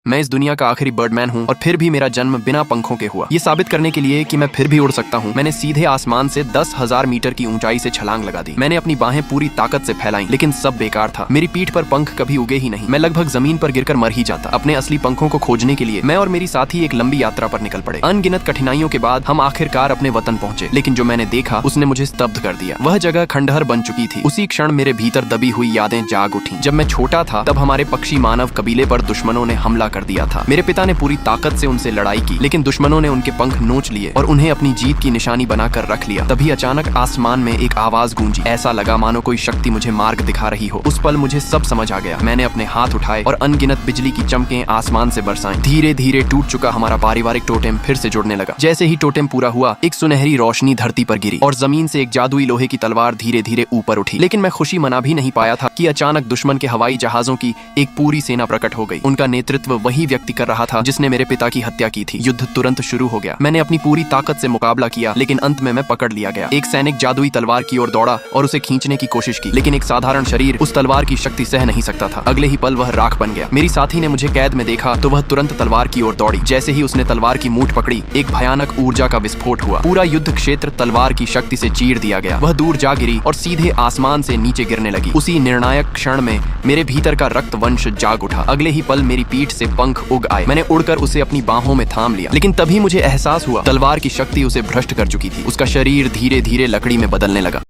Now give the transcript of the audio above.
मैं इस दुनिया का आखिरी बर्डमैन हूँ और फिर भी मेरा जन्म बिना पंखों के हुआ। ये साबित करने के लिए कि मैं फिर भी उड़ सकता हूँ, मैंने सीधे आसमान से 10,000 मीटर की ऊंचाई से छलांग लगा दी। मैंने अपनी बाहें पूरी ताकत से फैलाई, लेकिन सब बेकार था। मेरी पीठ पर पंख कभी उगे ही नहीं। मैं लगभग जमीन पर गिरकर मर ही जाता। अपने असली पंखों को खोजने के लिए मैं और मेरी साथी एक लंबी यात्रा पर निकल पड़े। अनगिनत कठिनाइयों के बाद हम आखिरकार अपने वतन पहुंचे, लेकिन जो मैंने देखा उसने मुझे स्तब्ध कर दिया। वह जगह खंडहर बन चुकी थी। उसी क्षण मेरे भीतर दबी हुई यादें जाग उठी। जब मैं छोटा था तब हमारे पक्षी मानव कबीले पर दुश्मनों ने हमला कर दिया था। मेरे पिता ने पूरी ताकत से उनसे लड़ाई की, लेकिन दुश्मनों ने उनके पंख नोच लिए और उन्हें अपनी जीत की निशानी बनाकर रख लिया। तभी अचानक आसमान में एक आवाज गूंजी। ऐसा लगा मानो कोई शक्ति मुझे मार्ग दिखा रही हो। उस पल मुझे सब समझ आ गया। मैंने अपने हाथ उठाए और अनगिनत बिजली की चमकें आसमान से बरसाईं। धीरे धीरे टूट चुका हमारा पारिवारिक टोटेम फिर से जुड़ने लगा। जैसे ही टोटेम पूरा हुआ, एक सुनहरी रोशनी धरती पर गिरी और जमीन से एक जादुई लोहे की तलवार धीरे धीरे ऊपर उठी। लेकिन मैं खुशी मना भी नहीं पाया था कि अचानक दुश्मन के हवाई जहाजों की एक पूरी सेना प्रकट हो गई। उनका नेतृत्व वही व्यक्ति कर रहा था जिसने मेरे पिता की हत्या की थी। युद्ध तुरंत शुरू हो गया। मैंने अपनी पूरी ताकत से मुकाबला किया, लेकिन अंत में मैं पकड़ लिया गया। एक सैनिक जादुई तलवार की ओर दौड़ा और उसे खींचने की कोशिश की, लेकिन एक साधारण शरीर उस तलवार की शक्ति सह नहीं सकता था। अगले ही पल वह राख बन गया। मेरी साथी ने मुझे कैद में देखा तो वह तुरंत तलवार की ओर दौड़ी। जैसे ही उसने तलवार की मूठ पकड़ी, एक भयानक ऊर्जा का विस्फोट हुआ। पूरा युद्ध क्षेत्र तलवार की शक्ति से चीर दिया गया। वह दूर जा गिरी और सीधे आसमान से नीचे गिरने लगी। उसी निर्णायक क्षण में मेरे भीतर का रक्त वंश जाग उठा। अगले ही पल मेरी पीठ से पंख उग आए। मैंने उड़कर उसे अपनी बाहों में थाम लिया, लेकिन तभी मुझे एहसास हुआ तलवार की शक्ति उसे भ्रष्ट कर चुकी थी। उसका शरीर धीरे धीरे लकड़ी में बदलने लगा।